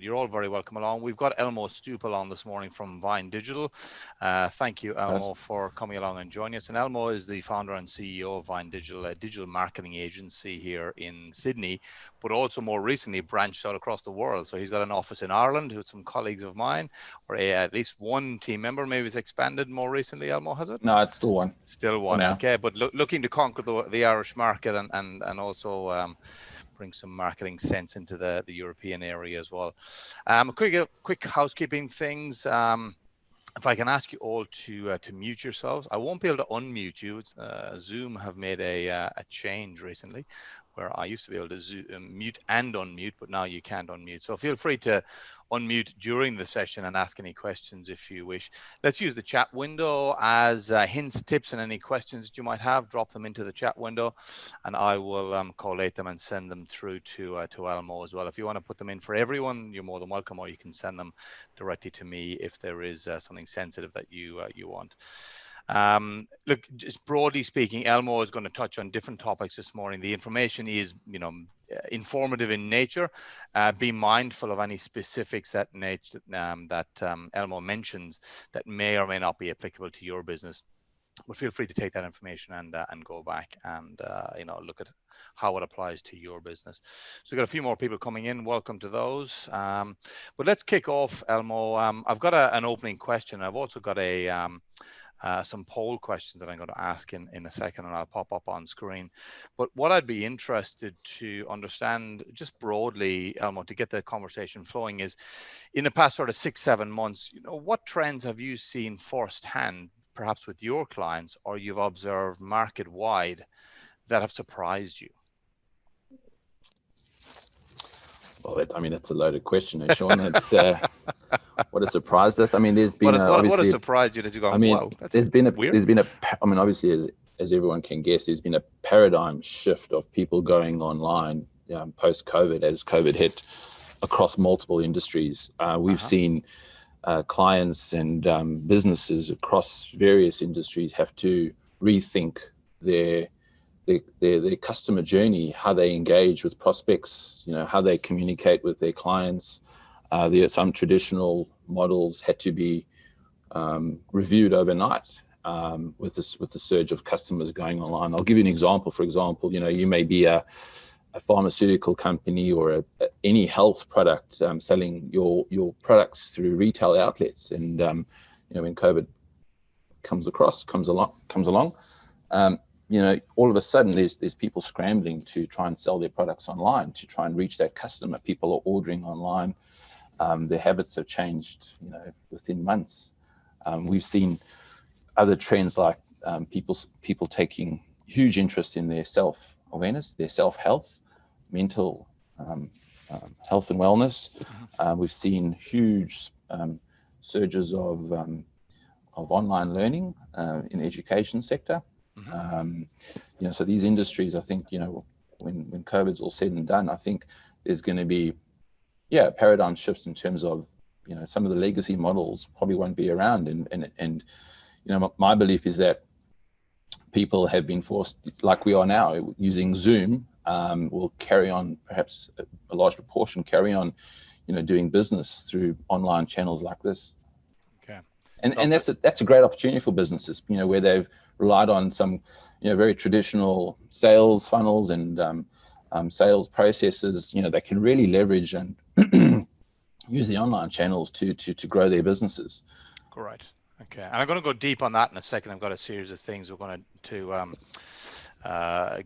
but you're all very welcome along. We've got Elmo Stoop along this morning from Vine Digital. Thank you, Elmo, for coming along and joining us. And Elmo is the founder and CEO of Vine Digital, a digital marketing agency here in Sydney, but also more recently branched out across the world. So he's got an office in Ireland with some colleagues of mine, or at least one team member. Maybe it's expanded more recently, Elmo, has it? No, it's still one. Still one, okay. But looking to conquer the Irish market and also bring some marketing sense into the European area as well. Quick housekeeping things. If I can ask you all to mute yourselves. I won't be able to unmute you. Zoom have made a change recently where I used to be able to mute and unmute, but now you can't unmute. So feel free to unmute during the session and ask any questions if you wish. Let's use the chat window as hints, tips, and any questions that you might have. Drop them into the chat window, and I will collate them and send them through to Elmo as well. If you want to put them in for everyone, you're more than welcome, or you can send them directly to me if there is something sensitive that you want. Look, just broadly speaking, Elmo is going to touch on different topics this morning. The information is, informative in nature. Be mindful of any specifics that Elmo mentions that may or may not be applicable to your business. But feel free to take that information and go back and look at how it applies to your business. So we've got a few more people coming in. Welcome to those. But let's kick off, Elmo. I've got an opening question. I've also got some poll questions that I'm going to ask in a second, and I'll pop up on screen. But what I'd be interested to understand just broadly, Elmo, to get the conversation flowing is, in the past sort of 6-7 months, what trends have you seen firsthand, perhaps with your clients, or you've observed market-wide that have surprised you? Well, that's a loaded question, Sean. It's what has surprised us. There's been what has surprised you that you go? Wow, there's been obviously, as everyone can guess, there's been a paradigm shift of people going online post-COVID as COVID hit across multiple industries. We've seen clients and businesses across various industries have to rethink their customer journey, how they engage with prospects, how they communicate with their clients. Some traditional models had to be reviewed overnight with the surge of customers going online. I'll give you an example. For example, you may be a pharmaceutical company or any health product selling your products through retail outlets, and when COVID comes along. All of a sudden there's people scrambling to try and sell their products online, to try and reach that customer. People are ordering online. Their habits have changed, within months. We've seen other trends like people taking huge interest in their self-awareness, their self-health, mental health and wellness. We've seen huge surges of online learning in the education sector. So these industries, I think, when COVID's all said and done, I think there's going to be, paradigm shifts in terms of, some of the legacy models probably won't be around. And my belief is that people have been forced, like we are now, using Zoom, will carry on, perhaps a large proportion carry on, doing business through online channels like this. Okay. And that's a great opportunity for businesses, where they've relied on some, very traditional sales funnels and sales processes. They can really leverage and use the online channels to grow their businesses. Great. Okay. And I'm going to go deep on that in a second. I've got a series of things we're going to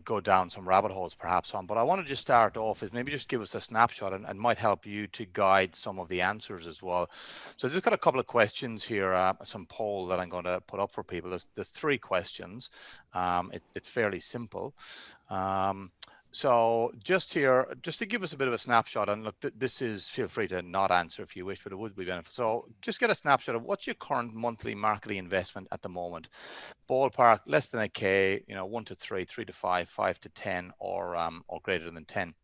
go down some rabbit holes perhaps on, but I want to just start off is maybe just give us a snapshot and might help you to guide some of the answers as well. So I've just got a couple of questions here, some poll that I'm going to put up for people. There's 3 questions. It's fairly simple. So just here, just to give us a bit of a snapshot, and look, this is, feel free to not answer if you wish, but it would be beneficial. So just get a snapshot of what's your current monthly marketing investment at the moment. Ballpark, less than $1,000, 1 to 3, 3 to 5, 5 to 10, or greater than 10.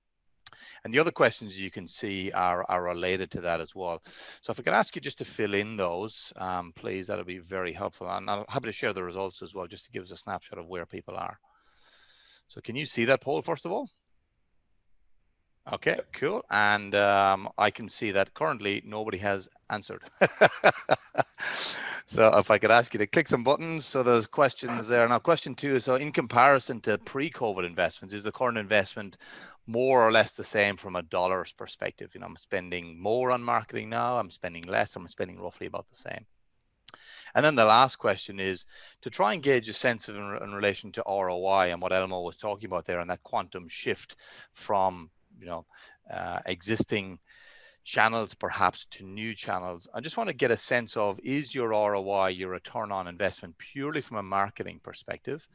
And the other questions you can see are related to that as well. So if I could ask you just to fill in those, please, that'll be very helpful. And I'm happy to share the results as well, just to give us a snapshot of where people are. So can you see that poll, first of all? Okay, cool. And I can see that currently nobody has answered. So if I could ask you to click some buttons. So there's questions there. Now, question 2 is, so in comparison to pre-COVID investments, is the current investment more or less the same from a dollars perspective? You know, I'm spending more on marketing now, I'm spending less, I'm spending roughly about the same. And then the last question is to try and gauge a sense of in relation to ROI and what Elmo was talking about there, and that quantum shift from, you know, existing channels perhaps to new channels. I just want to get a sense of, is your ROI, your return on investment, purely from a marketing perspective?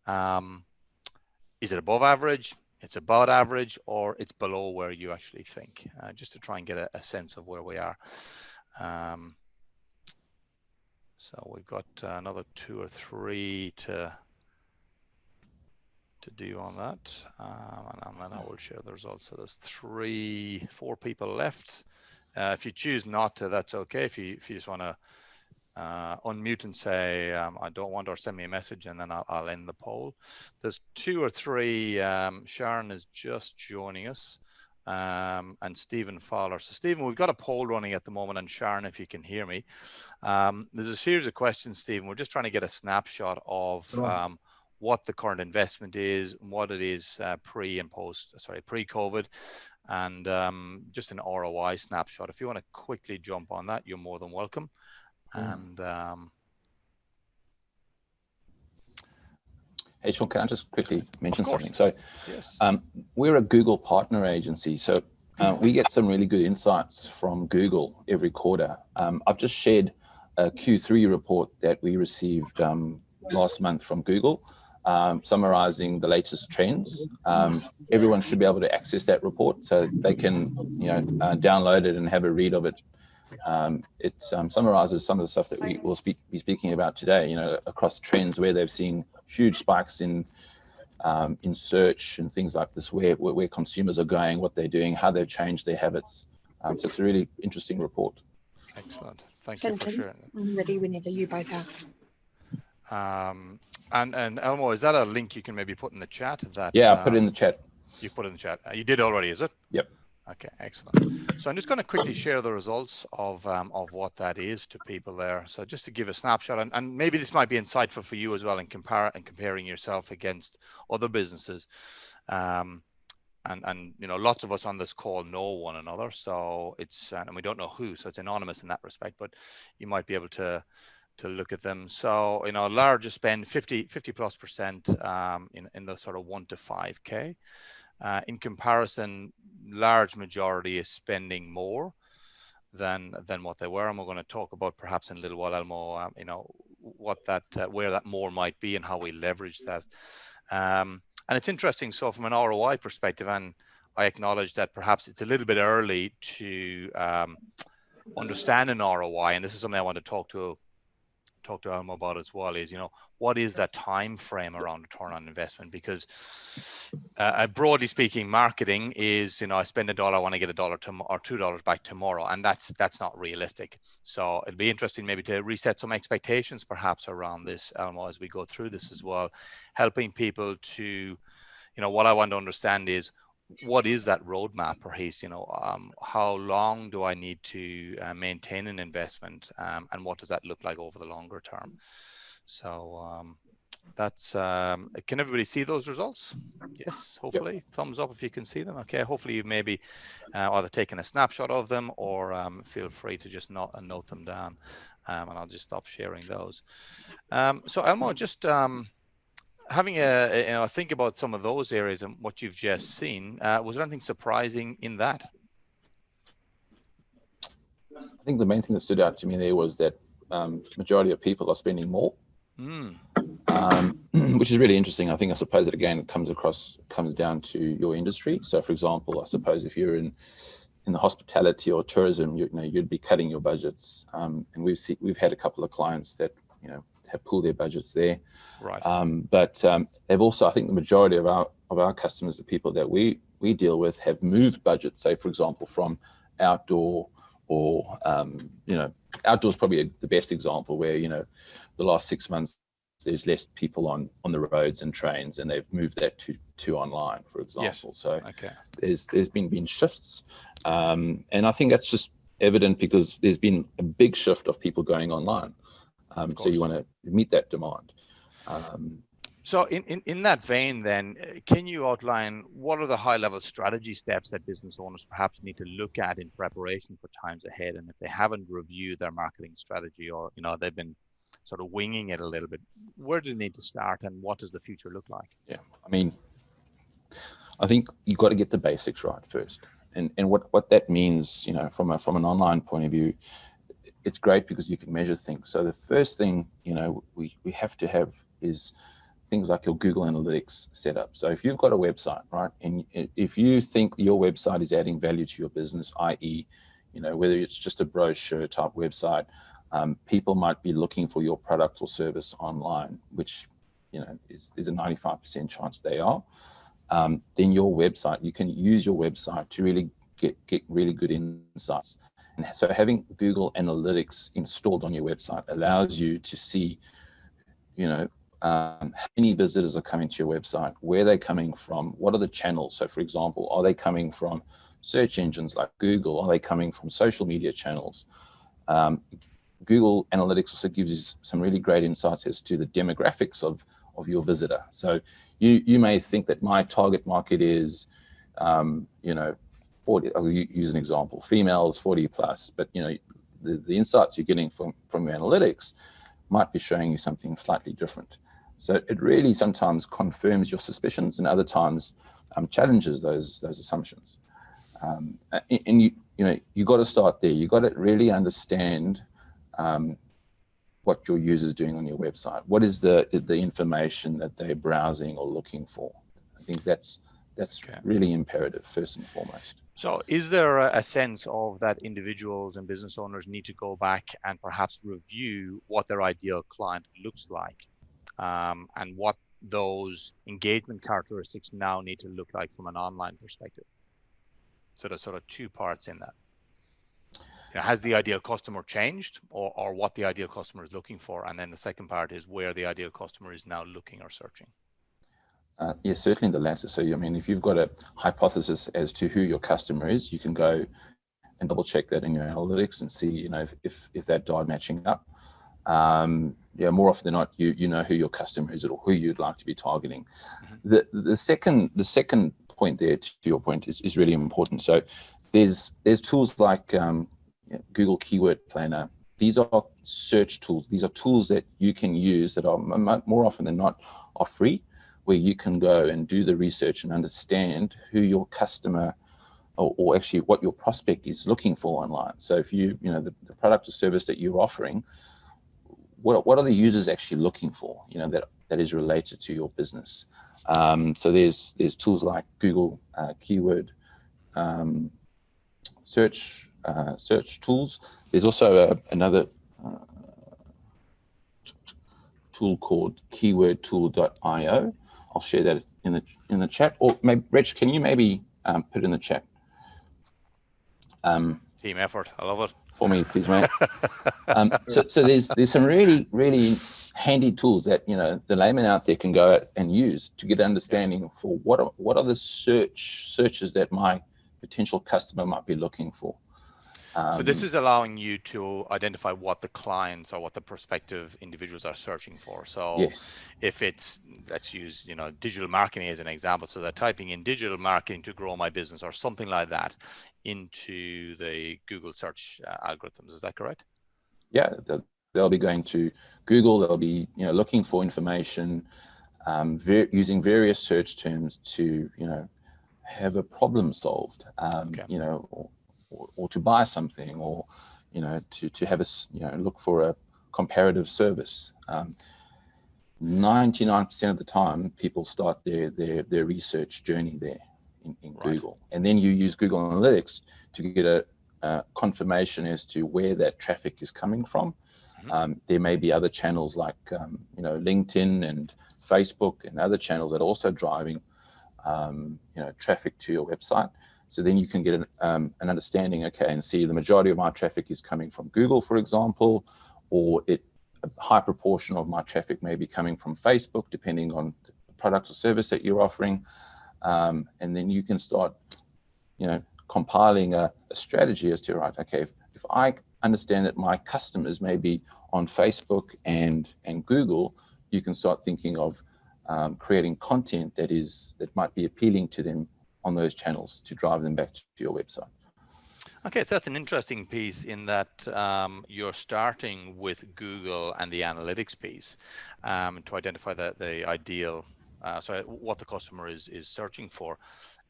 Is it above average? It's about average, or it's below where you actually think, just to try and get a sense of where we are. So we've got another 2 or 3 to do on that, and then I will share the results. So there's 3, 4 people left. If you choose not to, that's okay. If you just want to unmute and say I don't want, or send me a message, and then I'll end the poll. There's 2 or 3. Sharon is just joining us, and Stephen Fowler. So Stephen, we've got a poll running at the moment, and Sharon, if you can hear me, there's a series of questions, Stephen. We're just trying to get a snapshot of what the current investment is, what it is pre and post, pre-COVID, and just an ROI snapshot. If you want to quickly jump on that, you're more than welcome. And hey, Sean, can I just quickly mention something? So yes. We're a Google partner agency, so we get some really good insights from Google every quarter. I've just shared a Q3 report that we received last month from Google, summarizing the latest trends. Everyone should be able to access that report, so they can, download it and have a read of it. It summarizes some of the stuff that we will be speaking about today, across trends where they've seen huge spikes in search and things like this, where consumers are going, what they're doing, how they've changed their habits. So it's a really interesting report. Excellent. Thank you for sharing it. I'm ready whenever you both are. And Elmo, is that a link you can maybe put in the chat? Yeah, I put it in the chat. You put it in the chat. You did already, is it? Yep. Okay, excellent. So I'm just going to quickly share the results of what that is to people there. So just to give a snapshot, and maybe this might be insightful for you as well in comparing yourself against other businesses. And lots of us on this call know one another, so it's and we don't know who, so it's anonymous in that respect, but you might be able to look at them. So larger spend, 50+% in the sort of 1 to 5K. In comparison, large majority is spending more than what they were, and we're going to talk about perhaps in a little while, Elmo, what that where that more might be and how we leverage that. And it's interesting. So from an ROI perspective, and I acknowledge that perhaps it's a little bit early to understand an ROI, and this is something I want to talk to Elmo about as well, is what is that time frame around return on investment? Because broadly speaking, marketing is I spend $1, I want to get $1 or $2 back tomorrow, and that's not realistic. So it'd be interesting maybe to reset some expectations perhaps around this, Elmo, as we go through this as well, helping people to what I want to understand is, what is that roadmap, perhaps, how long do I need to maintain an investment, and what does that look like over the longer term? So that's can everybody see those results? Yes, hopefully. Yep. Thumbs up if you can see them. Okay, hopefully you've maybe either taken a snapshot of them, or feel free to just note them down, and I'll just stop sharing those. So Elmo, just having a think about some of those areas and what you've just seen, was there anything surprising in that? I think the main thing that stood out to me there was that majority of people are spending more, which is really interesting. I suppose that again comes down to your industry. So, for example, I suppose if you're in the hospitality or tourism, you'd be cutting your budgets, and we've had a couple of clients that have pulled their budgets there. Right. But they've also, I think the majority of our customers, the people that we deal with, have moved budgets, say, for example, from outdoor, or outdoor is probably the best example, where the last 6 months there's less people on the roads and trains, and they've moved that to online, for example. Yes. So Okay. there's been shifts, and I think that's just evident because there's been a big shift of people going online. So you want to meet that demand. So in that vein, then, can you outline what are the high-level strategy steps that business owners perhaps need to look at in preparation for times ahead? And if they haven't reviewed their marketing strategy, or they've been sort of winging it a little bit, where do they need to start, and what does the future look like? Yeah, I mean, I think you've got to get the basics right first, and what that means, from an online point of view, it's great because you can measure things. So the first thing we have to have is things like your Google Analytics setup. So if you've got a website, right, and if you think your website is adding value to your business, i.e., whether it's just a brochure type website, people might be looking for your product or service online, which there's a 95% chance they are. Then your website, you can use your website to really get really good insights. And so having Google Analytics installed on your website allows you to see, how many visitors are coming to your website, where they're coming from, what are the channels. So for example, are they coming from search engines like Google? Are they coming from social media channels? Google Analytics also gives you some really great insights as to the demographics of your visitor. So you may think that my target market is, 40, I'll use an example, females 40 plus, but the insights you're getting from your analytics might be showing you something slightly different. So it really sometimes confirms your suspicions, and other times challenges those assumptions. And you got to start there. You got to really understand what your user's doing on your website. What is the information that they're browsing or looking for? I think that's okay. Really imperative first and foremost. So is there a sense of that individuals and business owners need to go back and perhaps review what their ideal client looks like, and what those engagement characteristics now need to look like from an online perspective? So there's sort of two parts in that. Has the ideal customer changed, or what the ideal customer is looking for? And then the second part is where the ideal customer is now looking or searching. Yes, certainly the latter. So, if you've got a hypothesis as to who your customer is, you can go and double check that in your analytics and see, if that died matching up. More often than not, you know who your customer is or who you'd like to be targeting. Mm-hmm. The second point there, to your point, is really important. So there's tools like Google Keyword Planner. These are search tools. These are tools that you can use that are more often than not are free, where you can go and do the research and understand who your customer or actually what your prospect is looking for online. So if the product or service that you're offering, what are the users actually looking for, that is related to your business. So there's tools like Google Keyword search tools. There's also another tool called keywordtool.io. I'll share that in the chat, or maybe Rich, can you maybe put it in the chat? Team effort, I love it. For me, please, mate. So there's some really, really handy tools that the layman out there can go and use to get an understanding for what are the searches that my potential customer might be looking for. So this is allowing you to identify what the clients or what the prospective individuals are searching for. So yes. If it's, let's use, digital marketing as an example. So they're typing in digital marketing to grow my business or something like that into the Google search algorithms. Is that correct? Yeah, they'll be going to Google. They'll be, looking for information, using various search terms to, have a problem solved, okay. Or to buy something, or to have look for a comparative service. 99% of the time, people start their research journey there in right. Google, and then you use Google Analytics to get a confirmation as to where that traffic is coming from. Mm-hmm. There may be other channels like LinkedIn and Facebook and other channels that are also driving traffic to your website. So then you can get an understanding, okay, and see the majority of my traffic is coming from Google, for example, or a high proportion of my traffic may be coming from Facebook, depending on the product or service that you're offering. And then you can start, compiling a strategy as to, right, okay, if I understand that my customers may be on Facebook and Google, you can start thinking of creating content that might be appealing to them on those channels to drive them back to your website. Okay, so that's an interesting piece in that you're starting with Google and the analytics piece to identify the ideal, what the customer is searching for.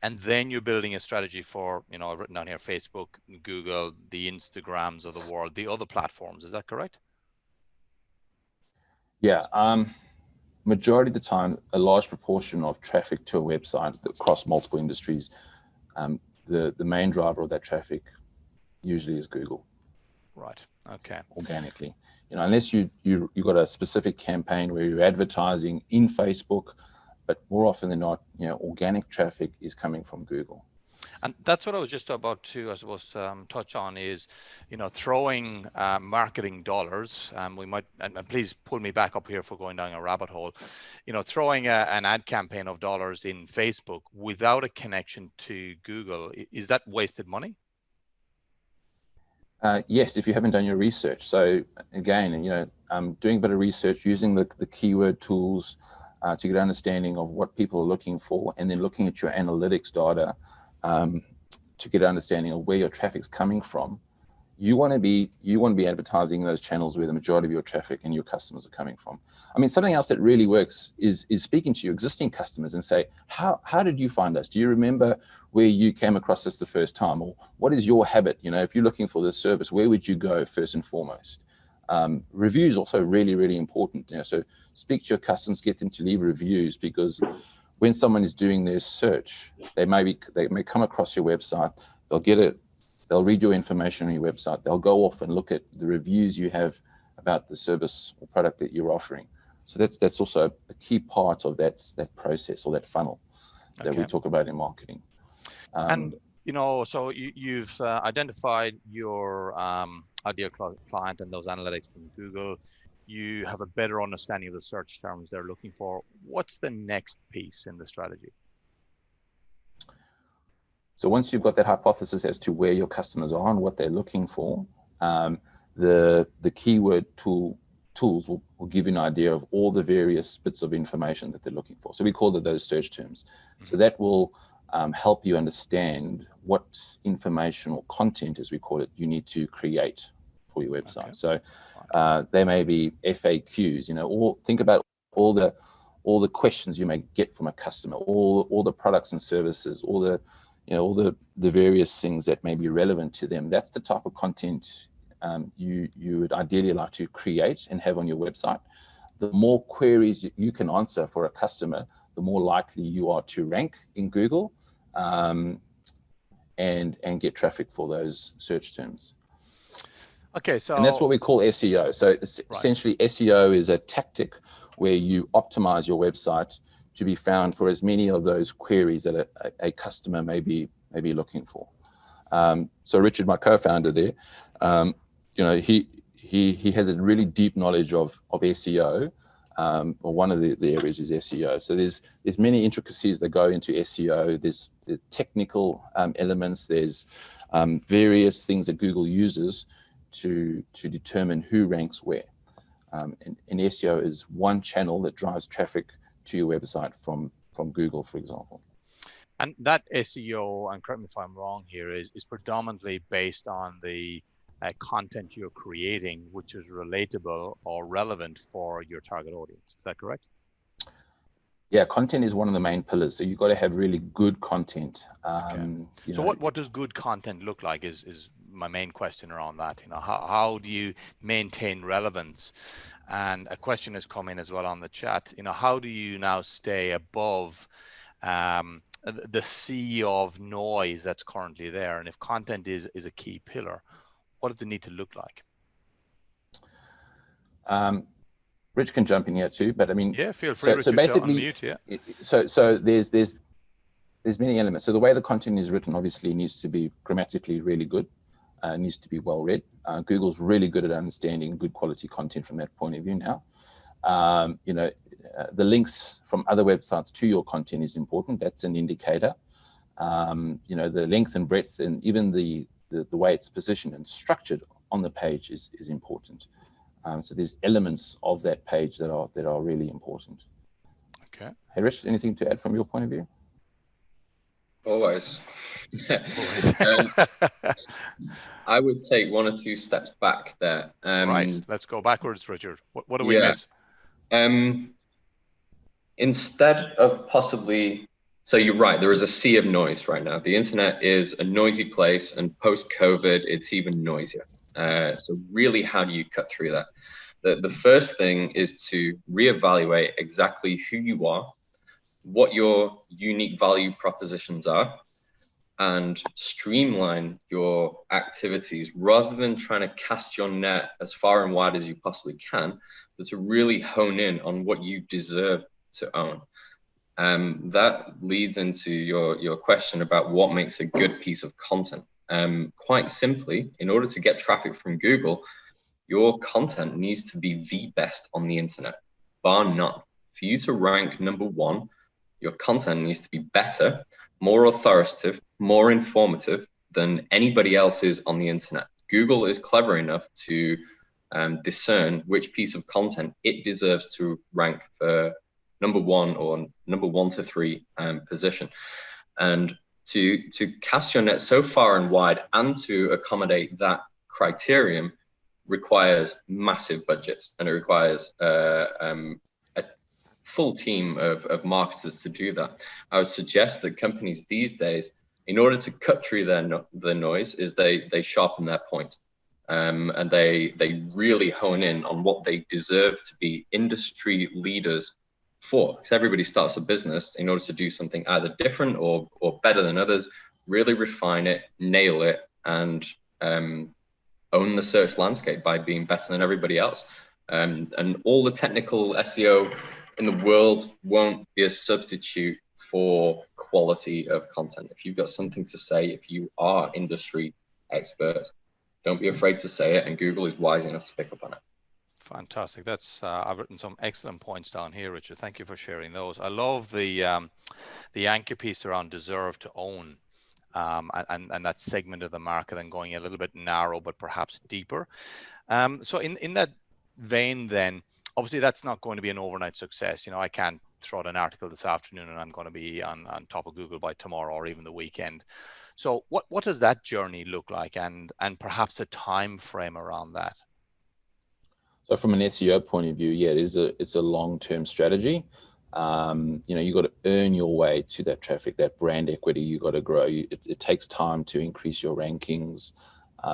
And then you're building a strategy for, I've written down here, Facebook, Google, the Instagrams of the world, the other platforms. Is that correct? Yeah. Majority of the time, a large proportion of traffic to a website across multiple industries, the main driver of that traffic usually is Google. Right. Okay. Organically, unless you got a specific campaign where you're advertising in Facebook, but more often than not, organic traffic is coming from Google. And that's what I was just about to, I suppose, touch on is, throwing marketing dollars. We might, and please pull me back up here for going down a rabbit hole. Throwing an ad campaign of dollars in Facebook without a connection to Google, is that wasted money? Yes, if you haven't done your research. So again, doing a bit of research, using the keyword tools to get an understanding of what people are looking for, and then looking at your analytics data to get an understanding of where your traffic's coming from. You want to be advertising in those channels where the majority of your traffic and your customers are coming from. I mean, something else that really works is speaking to your existing customers and say, how did you find us? Do you remember where you came across us the first time? Or what is your habit? If you're looking for this service, where would you go first and foremost? Reviews also really, really important. So speak to your customers, get them to leave reviews, because when someone is doing their search, they may come across your website, they'll read your information on your website, they'll go off and look at the reviews you have about the service or product that you're offering. So that's also a key part of that process, or that funnel that we talk about in marketing. So you've identified your ideal client and those analytics from Google. You have a better understanding of the search terms they're looking for. What's the next piece in the strategy? So once you've got that hypothesis as to where your customers are and what they're looking for, the keyword tools will give you an idea of all the various bits of information that they're looking for. So we call it those search terms. Mm-hmm. So that will help you understand what information or content, as we call it, you need to create for your website. Okay. So they may be FAQs, or think about all the questions you may get from a customer, all the products and services, all the various things that may be relevant to them. That's the type of content you would ideally like to create and have on your website. The more queries you can answer for a customer, the more likely you are to rank in Google and get traffic for those search terms. Okay, so and that's what we call SEO. So essentially, SEO is a tactic where you optimize your website to be found for as many of those queries that a customer may be looking for. So Richard, my co-founder there, he has a really deep knowledge of SEO. Or one of the areas is SEO. So there's many intricacies that go into SEO. There's the technical elements. There's various things that Google uses to determine who ranks where. And SEO is one channel that drives traffic to your website from Google, for example. And that SEO, and correct me if I'm wrong here, is predominantly based on the content you're creating, which is relatable or relevant for your target audience. Is that correct? Yeah, content is one of the main pillars. So you've got to have really good content. So what does good content look like is my main question around that. How do you maintain relevance? And a question has come in as well on the chat. How do you now stay above the sea of noise that's currently there? And if content is a key pillar, what does it need to look like? Rich can jump in here too, but I mean, yeah, feel free. Richard, so basically, unmute, yeah. So there's many elements. So the way the content is written obviously needs to be grammatically really good. needs to be well read. Google's really good at understanding good quality content from that point of view now. The links from other websites to your content is important. That's an indicator. The length and breadth and even the way it's positioned and structured on the page is important. So there's elements of that page that are really important. Okay. Hey, Rich, anything to add from your point of view? Always. Always. I would take one or two steps back there. Right. Let's go backwards, Richard. What do we miss? Instead of possibly, so you're right, there is a sea of noise right now. The internet is a noisy place, and post-COVID, it's even noisier. So really, how do you cut through that? The first thing is to reevaluate exactly who you are, what your unique value propositions are, and streamline your activities rather than trying to cast your net as far and wide as you possibly can, but to really hone in on what you deserve to own. That leads into your question about what makes a good piece of content. Quite simply, in order to get traffic from Google, your content needs to be the best on the internet, bar none. For you to rank number one, your content needs to be better, more authoritative, more informative than anybody else's on the internet. Google is clever enough to discern which piece of content it deserves to rank for number one or number 1 to 3 position. And to cast your net so far and wide and to accommodate that criterion requires massive budgets, and it requires a full team of marketers to do that. I would suggest that companies these days, in order to cut through the noise, is they sharpen their point, and they really hone in on what they deserve to be industry leaders for. Because everybody starts a business in order to do something either different or better than others. Really refine it, nail it, and own the search landscape by being better than everybody else. And all the technical SEO in the world won't be a substitute for quality of content. If you've got something to say, if you are industry expert, don't be afraid to say it, and Google is wise enough to pick up on it. Fantastic. That's I've written some excellent points down here, Richard. Thank you for sharing those. I love the anchor piece around deserve to own. And that segment of the market and going a little bit narrow, but perhaps deeper. So in that vein, then, obviously that's not going to be an overnight success. I can't throw out an article this afternoon and I'm going to be on top of Google by tomorrow or even the weekend. So what does that journey look like, and perhaps a time frame around that? So from an SEO point of view, yeah, it's a long-term strategy. You've got to earn your way to that traffic, that brand equity. You've got to grow. It takes time to increase your rankings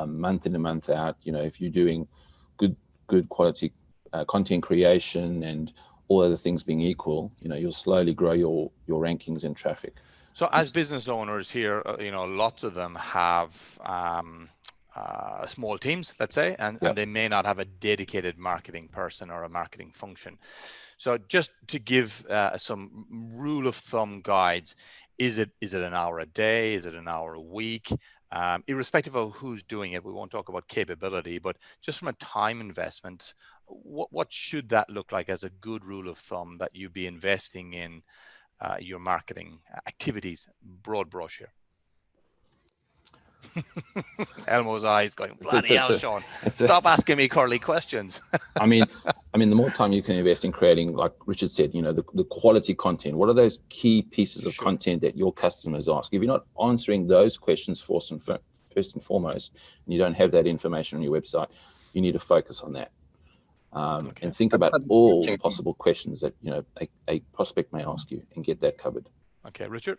month in and month out. If you're doing good quality content creation and all other things being equal, you'll slowly grow your rankings and traffic. So as business owners here, lots of them have small teams, let's say, and they may not have a dedicated marketing person or a marketing function. So just to give some rule of thumb guides, is it an hour a day? Is it an hour a week? Irrespective of who's doing it, we won't talk about capability, but just from a time investment, what should that look like as a good rule of thumb that you'd be investing in your marketing activities? Broad brush here. Elmo's eyes going, bloody hell, Sean. Stop asking me curly questions. I mean, the more time you can invest in creating, like Richard said, the quality content. What are those key pieces of content that your customers ask? If you're not answering those questions first and foremost, and you don't have that information on your website, you need to focus on that. And think about all possible questions that a prospect may ask you, and get that covered. Okay, Richard.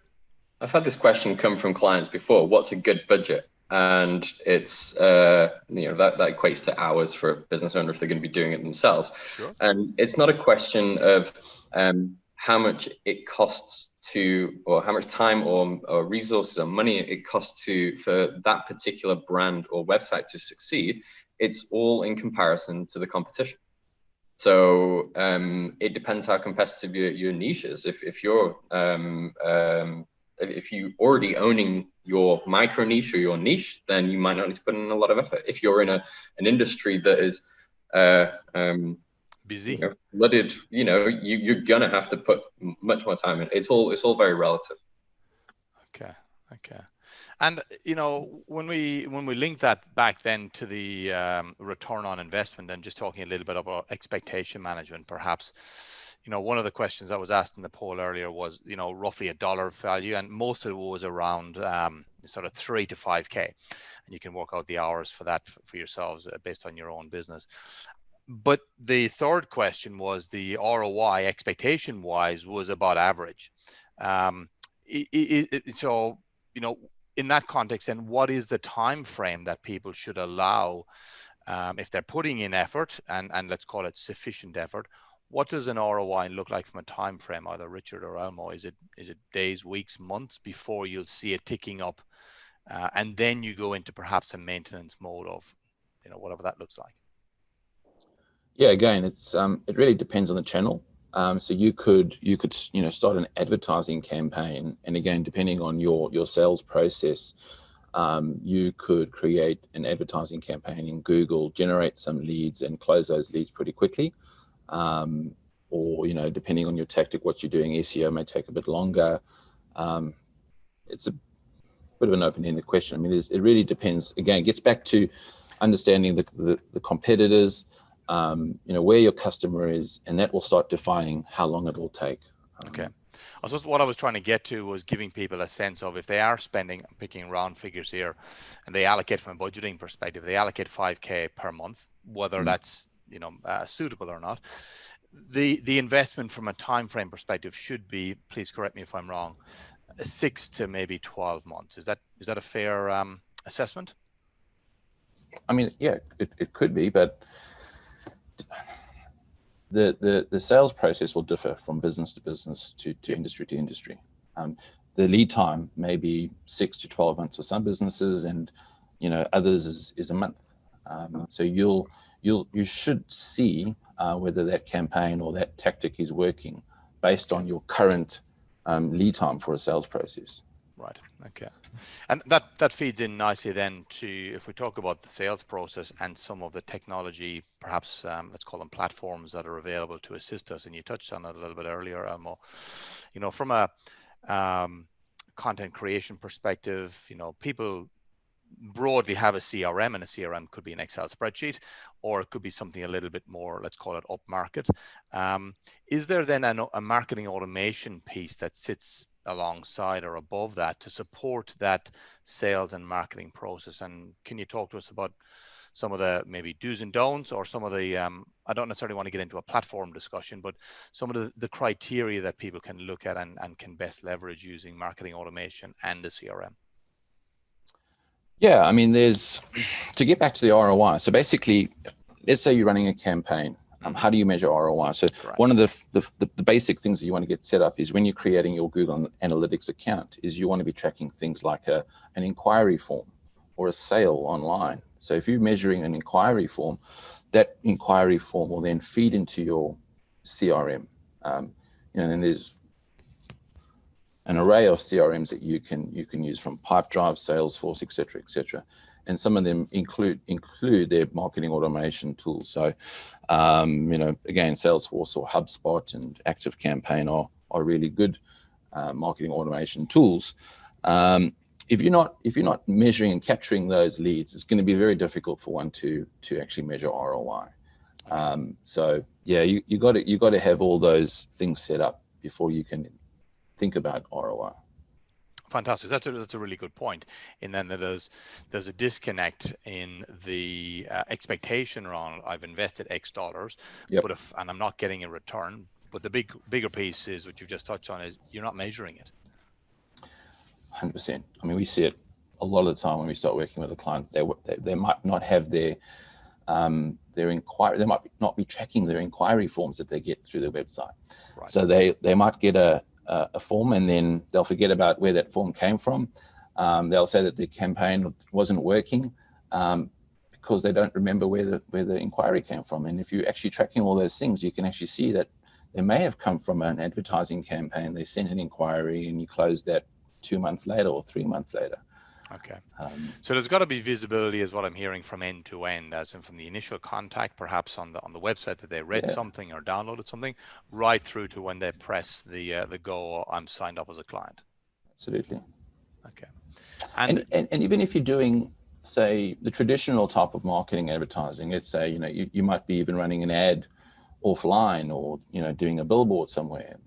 I've had this question come from clients before. What's a good budget? And it's that equates to hours for a business owner if they're going to be doing it themselves. Sure. And it's not a question of how much it costs to, or how much time or resources or money it costs for that particular brand or website to succeed. It's all in comparison to the competition. So it depends how competitive your niche is. If you're if you already owning your micro niche or your niche, then you might not need to put in a lot of effort. If you're in an industry that is busy, flooded, you're gonna have to put much more time in. It's all very relative. Okay. And when we link that back then to the return on investment, and just talking a little bit about expectation management, perhaps, one of the questions that was asked in the poll earlier was, roughly $1 value, and most of it was around sort of 3 to 5K, and you can work out the hours for that for yourselves based on your own business. But the third question was the ROI expectation wise was about average. So, in that context, and what is the time frame that people should allow if they're putting in effort, and let's call it sufficient effort? What does an ROI look like from a time frame, either Richard or Elmo? Is it days, weeks, months before you'll see it ticking up, and then you go into perhaps a maintenance mode of, whatever that looks like? Yeah, again, it's it really depends on the channel. So you could start an advertising campaign, and again, depending on your sales process, you could create an advertising campaign in Google, generate some leads, and close those leads pretty quickly. Or depending on your tactic, what you're doing, SEO may take a bit longer. It's a bit of an open-ended question. I mean, it really depends. Again, it gets back to understanding the competitors. Where your customer is, and that will start defining how long it will take. Okay. I suppose what I was trying to get to was giving people a sense of, if they are spending, picking round figures here, and they allocate from a budgeting perspective, they allocate 5K per month, whether that's suitable or not. The investment from a time frame perspective should be, please correct me if I'm wrong, 6 to maybe 12 months. Is that a fair assessment? I mean, yeah, it could be, but the sales process will differ from business to business to industry to industry. The lead time may be 6 to 12 months for some businesses, and others is a month. So you should see whether that campaign or that tactic is working based on your current lead time for a sales process. Right. Okay. And that feeds in nicely then to, if we talk about the sales process and some of the technology, perhaps let's call them platforms that are available to assist us. And you touched on it a little bit earlier, Elmo. From a content creation perspective, people broadly have a CRM, and a CRM could be an Excel spreadsheet, or it could be something a little bit more, let's call it upmarket. Is there then a marketing automation piece that sits alongside or above that to support that sales and marketing process? And can you talk to us about some of the maybe do's and don'ts, or some of the, I don't necessarily want to get into a platform discussion, but some of the criteria that people can look at and can best leverage using marketing automation and the CRM? Yeah, I mean, to get back to the ROI. So basically, let's say you're running a campaign. How do you measure ROI? So one of the basic things that you want to get set up is, when you're creating your Google Analytics account, is you want to be tracking things like an inquiry form or a sale online. So if you're measuring an inquiry form, that inquiry form will then feed into your CRM. And there's an array of CRMs that you can use, from Pipedrive, Salesforce, et cetera, and some of them include their marketing automation tools. So, again, Salesforce or HubSpot and ActiveCampaign are really good marketing automation tools. If you're not measuring and capturing those leads, it's going to be very difficult for one to actually measure ROI. So yeah, you got to have all those things set up before you can think about ROI. Fantastic. That's a really good point. And then there's a disconnect in the expectation around, I've invested X dollars, but and I'm not getting a return. But the bigger piece is what you just touched on, is you're not measuring it. 100%. I mean, we see it a lot of the time when we start working with a client. They might not have their inquiry. They might not be tracking their inquiry forms that they get through their website. Right. So they might get a form, and then they'll forget about where that form came from. They'll say that the campaign wasn't working because they don't remember where the inquiry came from. And if you're actually tracking all those things, you can actually see that they may have come from an advertising campaign. They sent an inquiry and you closed that 2 months later or 3 months later. Okay. So there's got to be visibility, is what I'm hearing, from end to end, as in from the initial contact, perhaps on the website that they read something or downloaded something, right through to when they press the go, I'm signed up as a client. Absolutely. Okay. And even if you're doing, say, the traditional type of marketing advertising, let's say, you might be even running an ad offline, or doing a billboard somewhere.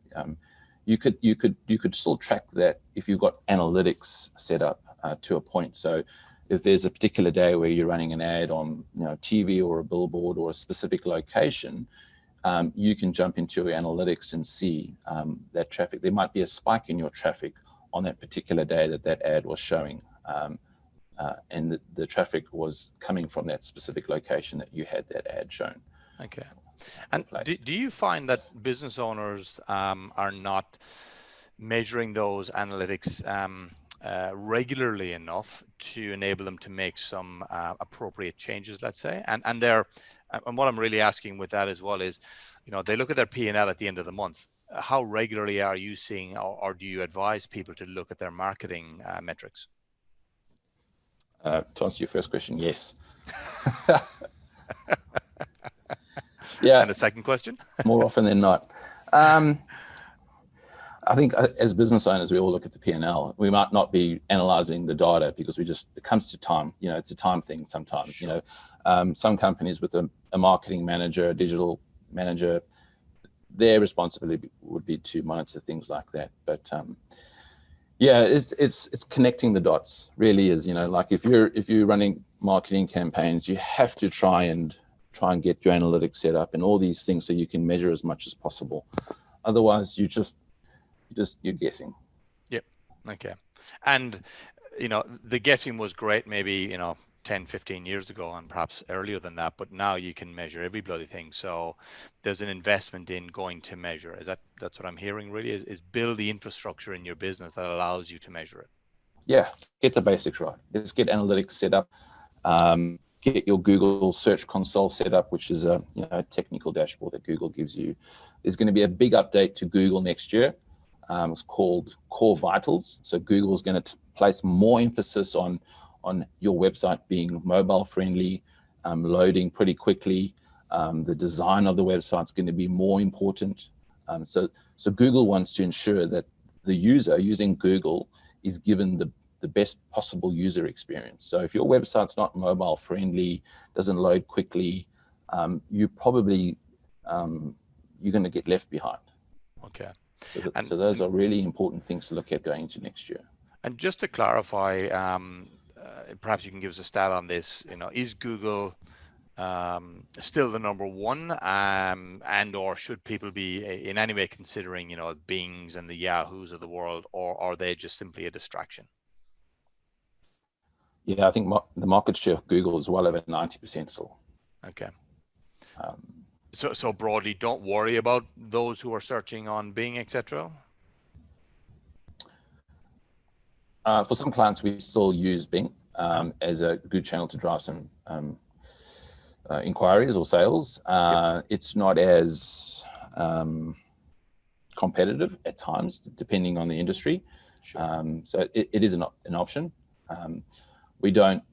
You could still track that if you've got analytics set up to a point. So if there's a particular day where you're running an ad on TV or a billboard or a specific location, you can jump into your analytics and see that traffic. There might be a spike in your traffic on that particular day that ad was showing, and the traffic was coming from that specific location that you had that ad shown. Okay. And do you find that business owners are not measuring those analytics regularly enough to enable them to make some appropriate changes, let's say? And what I'm really asking with that as well is, they look at their P&L at the end of the month. How regularly are you seeing, or do you advise people to look at their marketing metrics? To answer your first question, yes. Yeah. And the second question? More often than not. I think as business owners, we all look at the P&L. We might not be analyzing the data because it comes to time. It's a time thing sometimes. Sure. Some companies with a marketing manager, a digital manager, their responsibility would be to monitor things like that. But yeah, it's connecting the dots. Really is. Like if you're running marketing campaigns, you have to try and get your analytics set up and all these things so you can measure as much as possible. Otherwise, you're guessing. Yep. Okay. And the guessing was great maybe 10, 15 years ago, and perhaps earlier than that, but now you can measure every bloody thing. So there's an investment in going to measure. That's what I'm hearing really, is build the infrastructure in your business that allows you to measure it. Yeah, get the basics right. Just get analytics set up. Get your Google Search Console set up, which is a technical dashboard that Google gives you. There's going to be a big update to Google next year. It's called Core Vitals. So Google is going to place more emphasis on your website being mobile friendly, loading pretty quickly. The design of the website is going to be more important. So Google wants to ensure that the user using Google is given the best possible user experience. So if your website's not mobile friendly, doesn't load quickly, you're probably you're going to get left behind. Okay. So those are really important things to look at going into next year. And just to clarify, perhaps you can give us a stat on this. Is Google still the number one, and or should people be in any way considering Bings and the Yahoos of the world, or are they just simply a distraction? Yeah, I think the market share of Google is well over 90% still. Okay. So broadly, don't worry about those who are searching on Bing, etc. For some clients, we still use Bing as a good channel to drive some inquiries or sales. Yep. It's not as competitive at times, depending on the industry. Sure. So it is an option. We don't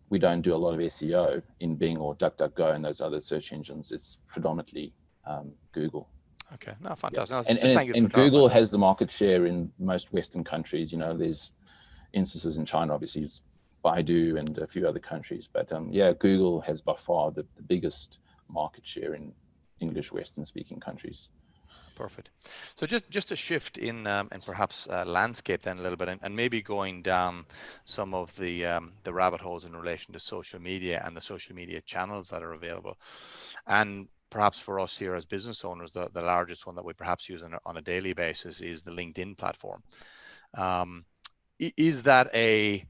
do a lot of SEO in Bing or DuckDuckGo and those other search engines. It's predominantly Google. Okay, no, fantastic. Yeah. And Google has the market share in most Western countries. There's instances in China, obviously it's Baidu and a few other countries, but yeah, Google has by far the biggest market share in English Western speaking countries. Perfect. So just a shift in and perhaps landscape then a little bit, and maybe going down some of the rabbit holes in relation to social media and the social media channels that are available. And perhaps for us here as business owners, the largest one that we perhaps use on a daily basis is the LinkedIn platform. Is that a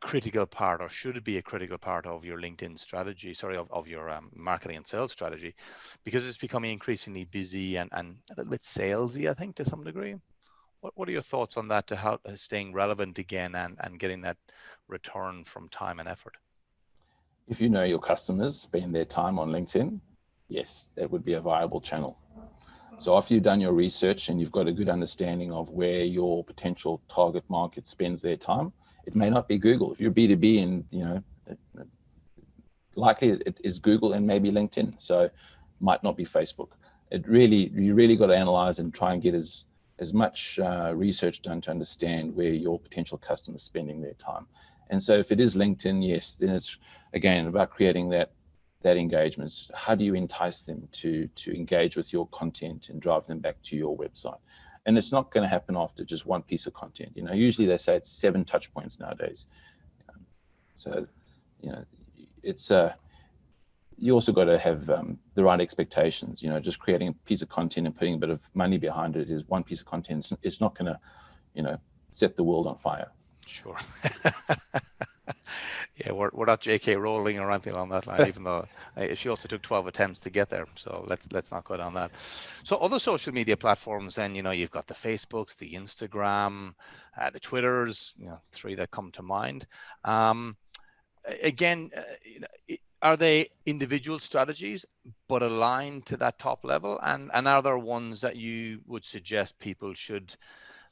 critical part, or should it be a critical part of your LinkedIn strategy, of your marketing and sales strategy, because it's becoming increasingly busy and a little bit salesy, I think, to some degree? What are your thoughts on that, to how staying relevant again and getting that return from time and effort? If your customers spend their time on LinkedIn, yes, that would be a viable channel. So after you've done your research and you've got a good understanding of where your potential target market spends their time, it may not be Google. If you're B2B and, you know, likely it is Google and maybe LinkedIn. So might not be Facebook. You really got to analyze and try and get as much research done to understand where your potential customers are spending their time. And so if it is LinkedIn, yes, then it's again about creating that engagement. How do you entice them to engage with your content and drive them back to your website? And it's not going to happen after just one piece of content. You know, usually they say it's 7 touch points nowadays. So, you know, it's you also got to have the right expectations. You know, just creating a piece of content and putting a bit of money behind it is one piece of content. It's not going to, you know, set the world on fire. Sure. Yeah, we're not J.K. Rowling or anything along that line, even though she also took 12 attempts to get there. So let's not go down that. So other social media platforms, then, you know, you've got the Facebooks, the Instagram, the Twitters, you know, 3 that come to mind. Again, you know, are they individual strategies but aligned to that top level? And are there ones that you would suggest people should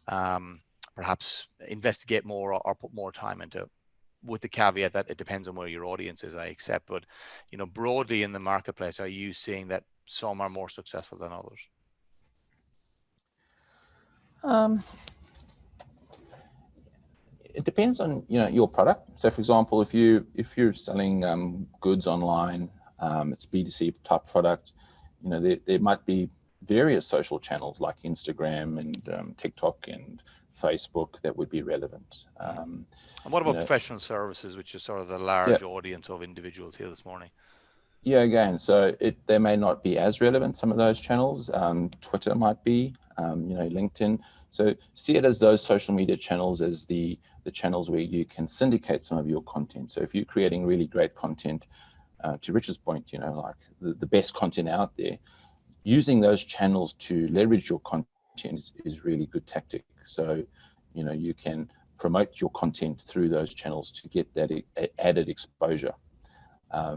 perhaps investigate more or put more time into, with the caveat that it depends on where your audience is, I accept, but, you know, broadly in the marketplace, are you seeing that some are more successful than others? It depends on, you know, your product. So for example, if you're selling goods online, it's B2C type product, you know, there might be various social channels like Instagram and TikTok and Facebook that would be relevant. And what about professional services, which is sort of the large audience of individuals here this morning? Yeah, again, so they may not be as relevant, some of those channels. Twitter might be, you know, LinkedIn. So see it as those social media channels as the channels where you can syndicate some of your content. So if you're creating really great content, to Richard's point, you know, like the best content out there, using those channels to leverage your content is really good tactic. So, you know, you can promote your content through those channels to get that added exposure.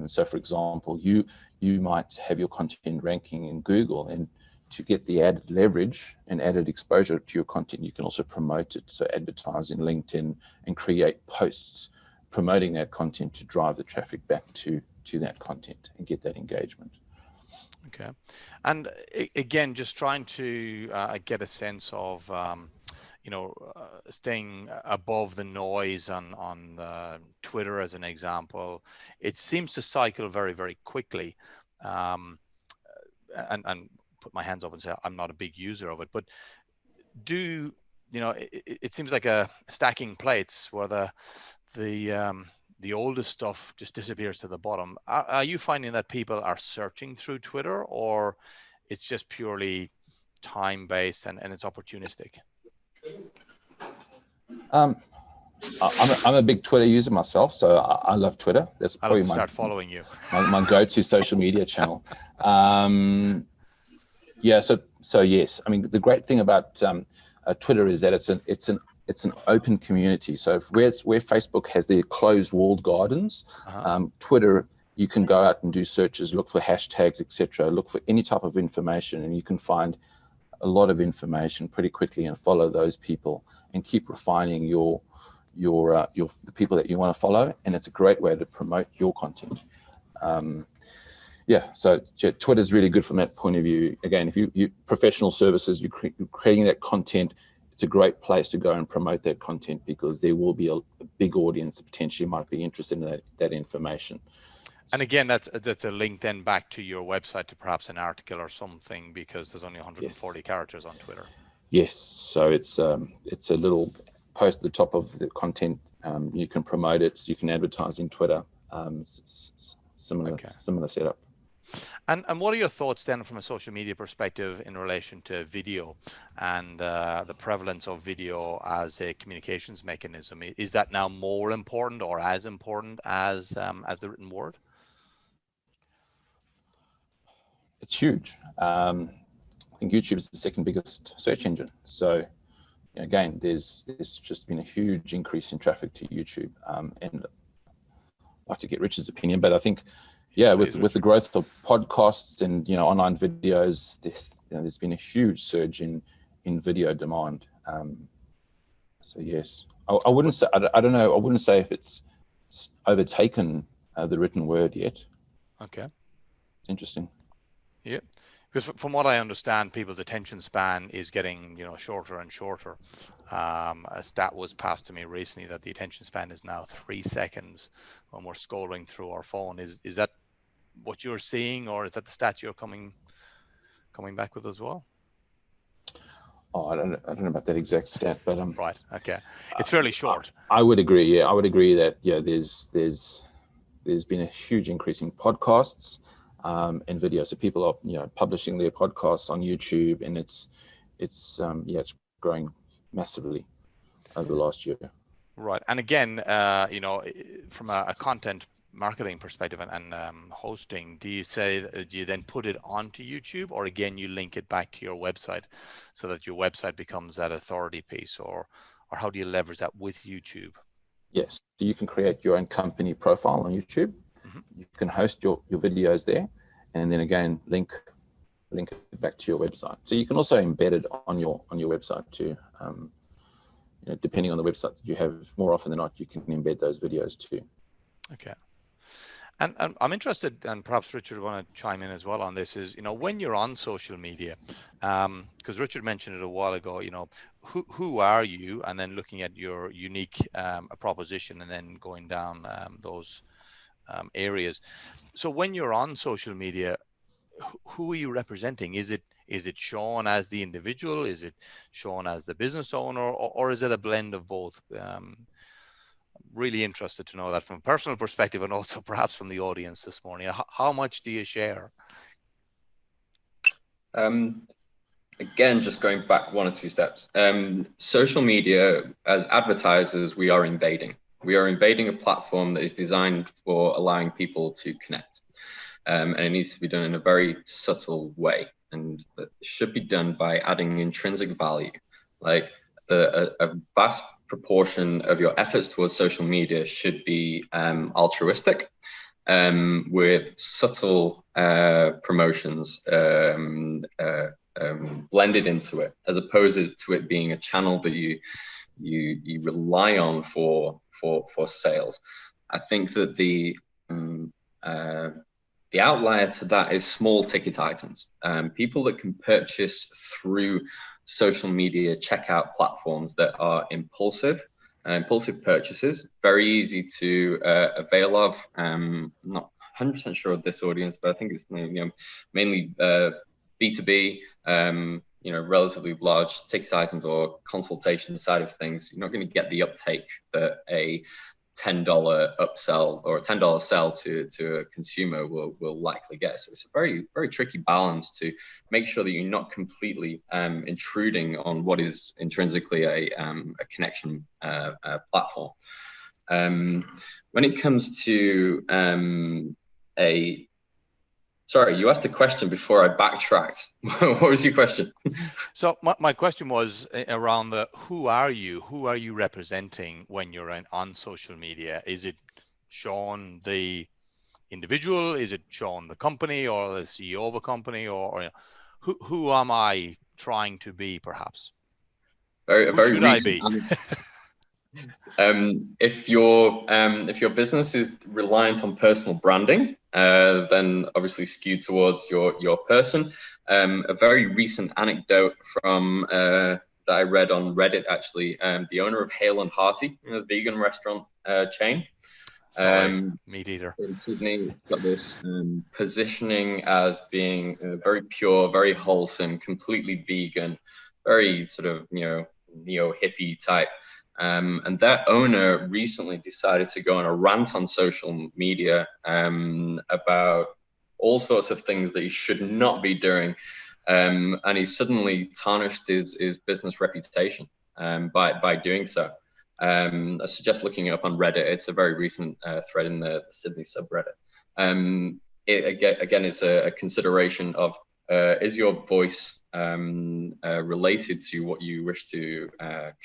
So for example, you might have your content ranking in Google, and to get the added leverage and added exposure to your content, you can also promote it. So advertise in LinkedIn and create posts promoting that content to drive the traffic back to that content and get that engagement. Okay. And again, just trying to get a sense of, you know, staying above the noise on Twitter as an example. It seems to cycle very, very quickly. And put my hands up and say I'm not a big user of it, but you know, it seems like a stacking plates where the oldest stuff just disappears to the bottom. Are you finding that people are searching through Twitter, or it's just purely time-based and it's opportunistic? I'm a big Twitter user myself, so I love Twitter. That's probably start following you. my go-to social media channel. Yeah, so yes. I mean, the great thing about Twitter is that it's an open community. So where Facebook has their closed walled gardens, Twitter, you can go out and do searches, look for hashtags, etc., look for any type of information, and you can find a lot of information pretty quickly and follow those people and keep refining the people that you want to follow. And it's a great way to promote your content. Yeah, so Twitter is really good from that point of view. Again, if you professional services, you're creating that content, it's a great place to go and promote that content, because there will be a big audience that potentially might be interested in that information. And again, that's a link then back to your website, to perhaps an article or something, because there's only 140 characters on Twitter. Yes, so it's a little post at the top of the content. You can promote it, you can advertise in Twitter. Similar setup. And what are your thoughts then from a social media perspective in relation to video and the prevalence of video as a communications mechanism? Is that now more important or as important as the written word? It's huge. I think YouTube is the second biggest search engine. So again, there's just been a huge increase in traffic to YouTube. And I'd like to get Richard's opinion, but I think Yeah, with the growth of podcasts and online videos, there's been a huge surge in video demand. So yes, I wouldn't say I don't know. I wouldn't say if it's overtaken the written word yet. Okay, it's interesting. Yeah, because from what I understand, people's attention span is getting shorter and shorter. A stat was passed to me recently that the attention span is now 3 seconds when we're scrolling through our phone. Is that what you're seeing, or is that the stat you're coming back with as well? Oh, I don't know about that exact stat, but right. Okay, it's fairly short. I would agree. Yeah, I would agree that there's been a huge increase in podcasts and videos. So people are publishing their podcasts on YouTube, and it's growing massively over the last year. Right, and again, from a content marketing perspective and hosting, do you then put it onto YouTube, or again you link it back to your website so that your website becomes that authority piece, or how do you leverage that with YouTube? Yes, so you can create your own company profile on YouTube. Mm-hmm. You can host your videos there, and then again link it back to your website. So you can also embed it on your website too. Depending on the website that you have, more often than not, you can embed those videos too. Okay. And I'm interested, and perhaps Richard want to chime in as well on this, is, when you're on social media, because Richard mentioned it a while ago, who are you? And then looking at your unique proposition and then going down those areas. So when you're on social media, who are you representing? Is it Sean as the individual? Is it Sean as the business owner? Or is it a blend of both? Really interested to know that from a personal perspective, and also perhaps from the audience this morning. How much do you share? Again, just going back 1 or 2 steps. Social media, as advertisers, we are invading. We are invading a platform that is designed for allowing people to connect. And it needs to be done in a very subtle way. And it should be done by adding intrinsic value. Like a vast proportion of your efforts towards social media should be altruistic, with subtle promotions blended into it, as opposed to it being a channel that you rely on for sales. I think that the outlier to that is small ticket items. People that can purchase through social media checkout platforms that are impulsive purchases, very easy to avail of. I'm not 100% sure of this audience, but I think it's mainly B2B, relatively large ticket items or consultation side of things. You're not going to get the uptake that a $10 upsell or a $10 sell to a consumer will likely get. So it's a very, very tricky balance to make sure that you're not completely intruding on what is intrinsically a connection platform. When it comes to sorry, you asked a question before I backtracked. What was your question? So my question was around who are you representing when you're on social media? Is it Sean the individual? Is it Sean the company, or the CEO of a company, or who am I trying to be, perhaps? Who should I be? If your business is reliant on personal branding, then obviously skewed towards your person. A very recent anecdote from that I read on Reddit, actually, the owner of Hale and Hearty, the vegan restaurant chain. Meat eater in Sydney. It's got this positioning as being very pure, very wholesome, completely vegan, very sort of neo-hippie type. And that owner recently decided to go on a rant on social media about all sorts of things that he should not be doing. And he suddenly tarnished his business reputation by doing so. I suggest looking it up on Reddit. It's a very recent thread in the Sydney subreddit. Again, it's a consideration of is your voice related to what you wish to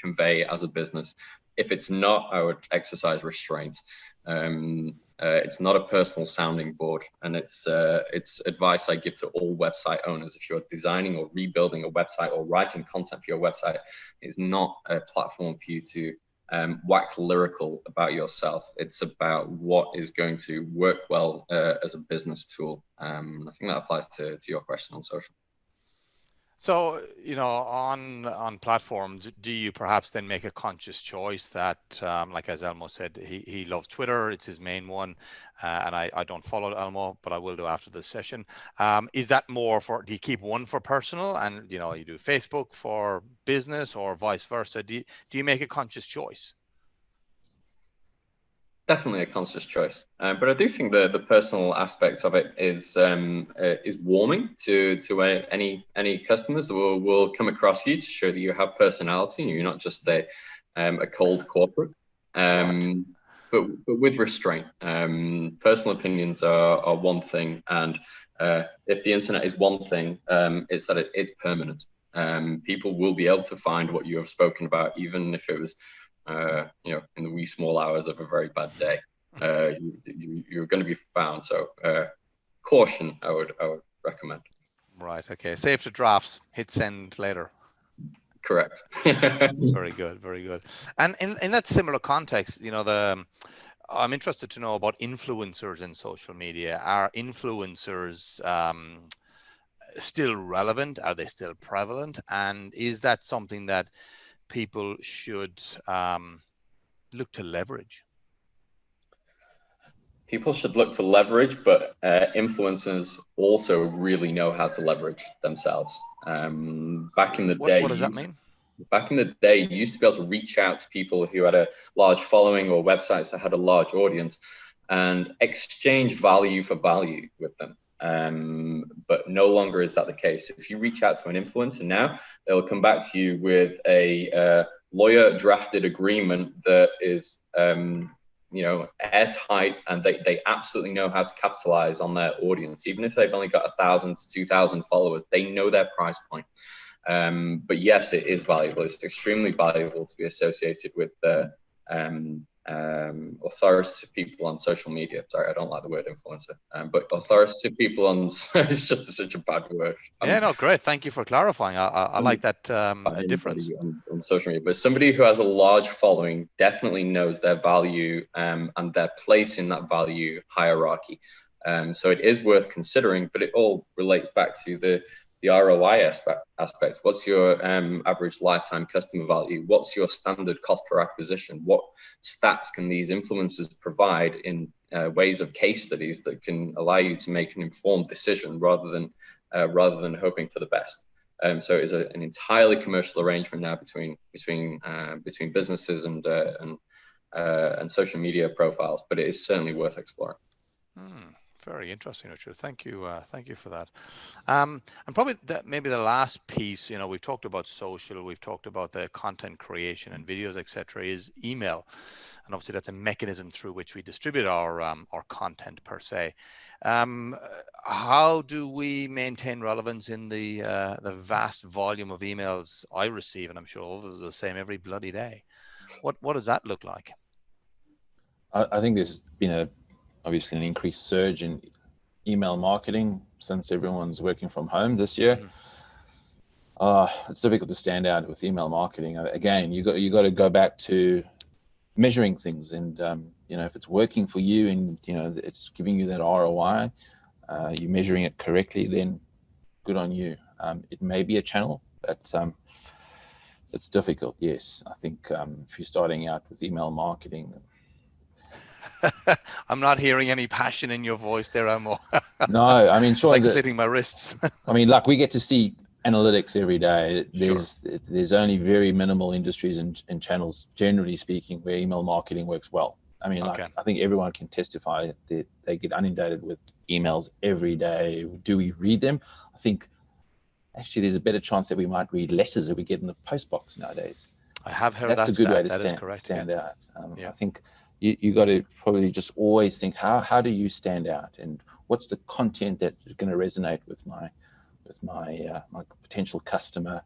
convey as a business? If it's not, I would exercise restraint. It's not a personal sounding board, and it's advice I give to all website owners. If you're designing or rebuilding a website or writing content for your website, it's not a platform for you to wax lyrical about yourself. It's about what is going to work well as a business tool. I think that applies to your question on social. So, on platforms, do you perhaps then make a conscious choice that, like as Elmo said, he loves Twitter, it's his main one, and I don't follow Elmo, but I will do after this session. Is that more for, do you keep one for personal and, you do Facebook for business, or vice versa? Do you make a conscious choice? Definitely a conscious choice, but I do think the personal aspect of it is warming to any customers that will come across you to show that you have personality and you're not just a cold corporate. But with restraint. Personal opinions are one thing, and if the internet is one thing, it's that it's permanent. People will be able to find what you have spoken about, even if it was in the wee small hours of a very bad day. You're going to be found. So caution, I would recommend. Right. Okay. Save the drafts. Hit send later. Correct. Very good. Very good. And in that similar context, I'm interested to know about influencers in social media. Are influencers still relevant? Are they still prevalent? And is that something that people should look to leverage? People should look to leverage, but influencers also really know how to leverage themselves. Back in the day, what does that mean? Back in the day, you used to be able to reach out to people who had a large following or websites that had a large audience and exchange value for value with them. But no longer is that the case. If you reach out to an influencer now, they'll come back to you with a lawyer drafted agreement that is airtight, and they absolutely know how to capitalize on their audience. Even if they've only got 1,000 to 2,000 followers, they know their price point. But yes, it is valuable. It's extremely valuable to be associated with authoritative people on social media. Sorry, I don't like the word influencer, but authoritative people on it's just such a bad word. Yeah, no, great. Thank you for clarifying. I like that difference on social media. But somebody who has a large following definitely knows their value and their place in that value hierarchy. So it is worth considering, but it all relates back to the ROI aspect. What's your average lifetime customer value? What's your standard cost per acquisition? What stats can these influencers provide in ways of case studies that can allow you to make an informed decision rather than hoping for the best? So it is an entirely commercial arrangement now between businesses and social media profiles, but it is certainly worth exploring. Very interesting, Richard. Thank you for that. And probably maybe the last piece, we've talked about social, we've talked about the content creation and videos, etc., is email, and obviously that's a mechanism through which we distribute our content per se. How do we maintain relevance in the vast volume of emails I receive, and I'm sure others are the same every bloody day? What does that look like? I think there's been obviously an increased surge in email marketing since everyone's working from home this year. It's difficult to stand out with email marketing. Again, you got to go back to measuring things, and if it's working for you and it's giving you that ROI, you're measuring it correctly, then good on you. It may be a channel, but it's difficult. Yes, I think if you're starting out with email marketing. I'm not hearing any passion in your voice there, Elmo. No, I mean, sure. Like slitting my wrists. I mean, we get to see analytics every day. There's only very minimal industries and channels, generally speaking, where email marketing works well. I mean, I think everyone can testify that they get inundated with emails every day. Do we read them? I think actually there's a better chance that we might read letters that we get in the post box nowadays. I have heard that's a good way to stand out. I think you got to probably just always think, how do you stand out, and what's the content that is going to resonate with my potential customer,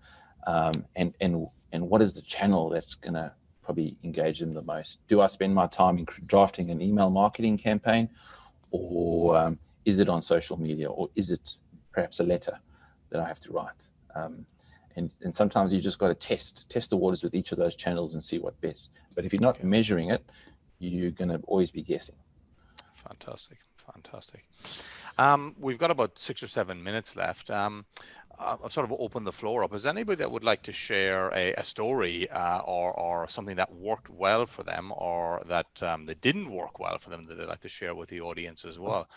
and what is the channel that's going to probably engage them the most. Do I spend my time in drafting an email marketing campaign, or is it on social media, or is it perhaps a letter that I have to write? And sometimes you just got to test the waters with each of those channels and see what best. But if you're not measuring it, you're going to always be guessing. Fantastic. We've got about 6 or 7 minutes left. I've sort of opened the floor up. Is anybody that would like to share a story or something that worked well for them, or that that didn't work well for them, that they'd like to share with the audience as well,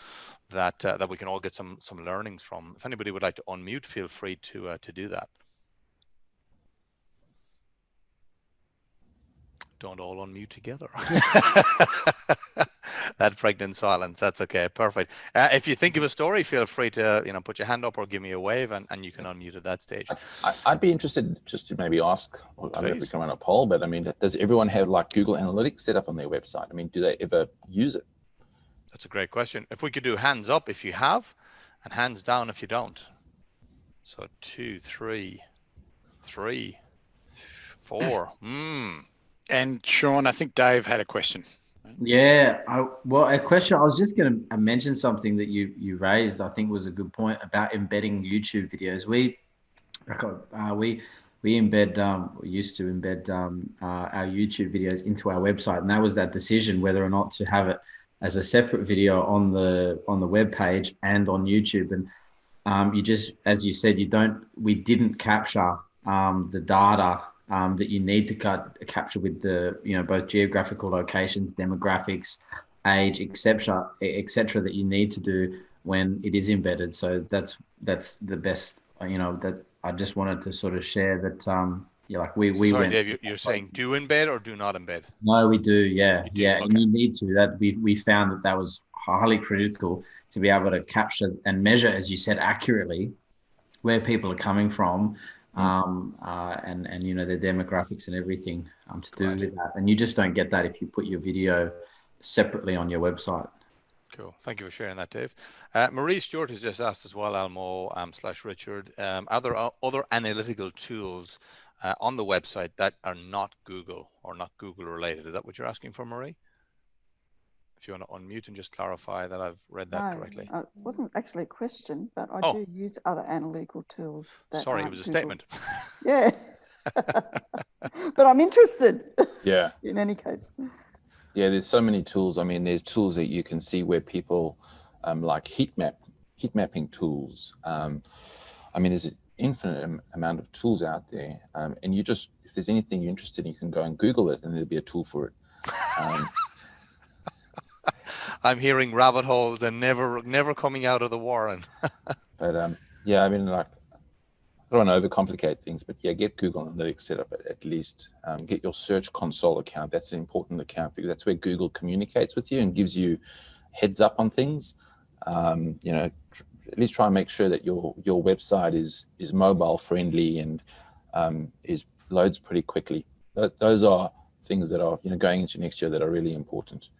that we can all get some learnings from? If anybody would like to unmute, feel free to do that. Don't all unmute together. That pregnant silence. That's okay. Perfect. If you think of a story, feel free to put your hand up or give me a wave, and you can unmute at that stage. I'd be interested just to maybe ask. I don't know if we can run a poll, but I mean, does everyone have like Google Analytics set up on their website? I mean, do they ever use it? That's a great question. If we could do hands up if you have, and hands down if you don't. So 2, 3, 4. And Sean, I think Dave had a question. Yeah, a question. I was just going to mention something that you raised. I think was a good point about embedding YouTube videos. We used to embed our YouTube videos into our website, and that was that decision whether or not to have it as a separate video on the web page and on YouTube. And you just, as you said, we didn't capture the data that you need to capture with the both geographical locations, demographics, age, etc., that you need to do when it is embedded. So that's the best. That I just wanted to sort of share that. We Sorry, Dave, you're saying do embed or do not embed? No, we do. Yeah, you do? yeah, Okay. and you need to. That we found that was highly critical to be able to capture and measure, as you said, accurately where people are coming from. And their demographics and everything to do with that. And you just don't get that if you put your video separately on your website. Cool. Thank you for sharing that, Dave. Marie Stewart has just asked as well, Elmo /Richard, are there other analytical tools on the website that are not Google or not Google related? Is that what you're asking for, Marie? If you want to unmute and just clarify that I've read that correctly. It wasn't actually a question, but I do use other analytical tools. Sorry, it was a statement. Yeah. But I'm interested. Yeah. In any case. Yeah, there's so many tools. I mean, there's tools that you can see where people like heat mapping tools. I mean, there's an infinite amount of tools out there. And if there's anything you're interested in, you can go and Google it and there'll be a tool for it. I'm hearing rabbit holes and never coming out of the warren. But yeah, I mean, like, I don't want to overcomplicate things, but yeah, get Google Analytics set up at least. Get your Search Console account. That's an important account because that's where Google communicates with you and gives you heads up on things. At least try and make sure that your website is mobile friendly and loads pretty quickly. Those are things that are going into next year that are really important.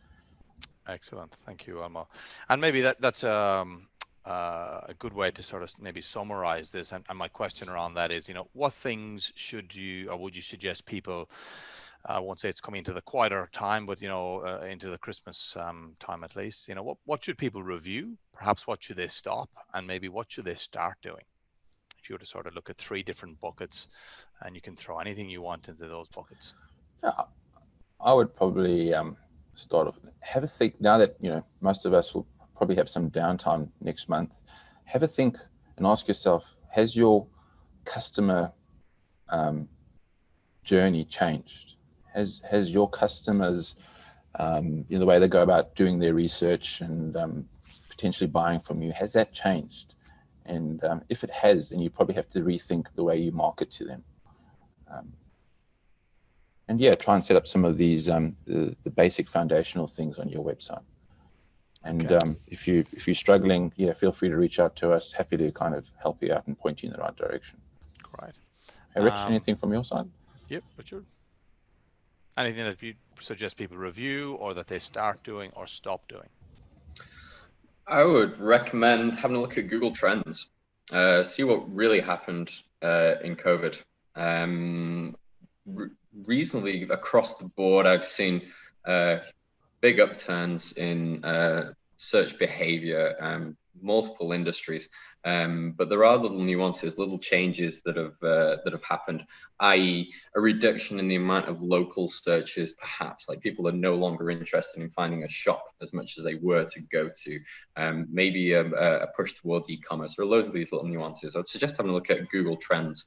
Excellent. Thank you, Elmo. And maybe that's a good way to sort of maybe summarize this. And my question around that is, what things should you, or would you suggest people, I won't say it's coming into the quieter time, but, into the Christmas time at least, what should people review? Perhaps what should they stop? And maybe what should they start doing? If you were to sort of look at 3 different buckets, and you can throw anything you want into those buckets. Yeah, I would probably start off, have a think. Now that most of us will probably have some downtime next month, have a think and ask yourself, has your customer journey changed? Has your customers the way they go about doing their research and potentially buying from you, has that changed? And if it has, then you probably have to rethink the way you market to them. And yeah, try and set up some of these the basic foundational things on your website. And if you're struggling, yeah, feel free to reach out to us. Happy to kind of help you out and point you in the right direction. Great. Hey, Rich, anything from your side? Yep, Richard. Anything that you suggest people review or that they start doing or stop doing? I would recommend having a look at Google Trends. See what really happened in COVID. reasonably across the board. I've seen big upturns in search behavior, multiple industries. But there are little nuances, little changes that have happened, i.e. a reduction in the amount of local searches, perhaps. Like people are no longer interested in finding a shop as much as they were to go to. Maybe a push towards e-commerce. There are loads of these little nuances. I'd suggest having a look at Google Trends.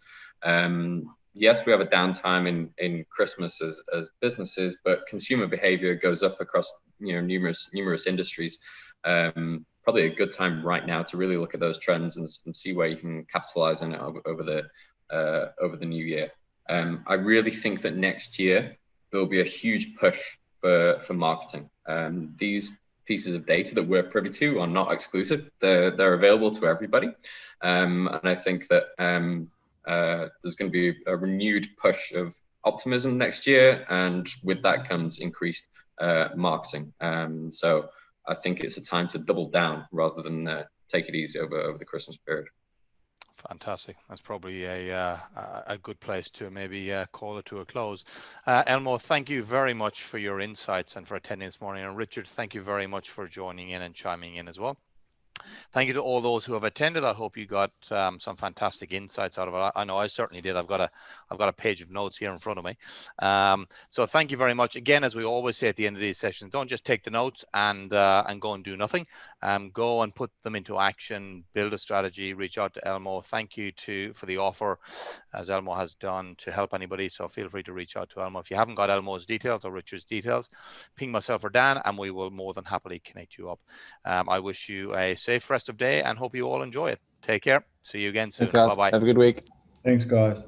Yes, we have a downtime in Christmas as businesses, but consumer behavior goes up across numerous industries. Probably a good time right now to really look at those trends and see where you can capitalize on it over the new year. I really think that next year there'll be a huge push for marketing. These pieces of data that we're privy to are not exclusive; they're available to everybody, and I think that there's going to be a renewed push of optimism next year, and with that comes increased marketing. So I think it's a time to double down rather than take it easy over the Christmas period. Fantastic. That's probably a good place to maybe call it to a close. Elmo, thank you very much for your insights and for attending this morning. And Richard, thank you very much for joining in and chiming in as well. Thank you to all those who have attended. I hope you got some fantastic insights out of it. I know I certainly did. I've got a page of notes here in front of me. So thank you very much. Again, as we always say at the end of these sessions, don't just take the notes and go and do nothing. Go and put them into action, build a strategy, reach out to Elmo. Thank you for the offer, as Elmo has done, to help anybody. So feel free to reach out to Elmo. If you haven't got Elmo's details or Richard's details, ping myself or Dan, and we will more than happily connect you up. I wish you a safe rest of day and hope you all enjoy it. Take care. See you again soon. Thanks, guys. Bye-bye. Have a good week. Thanks, guys.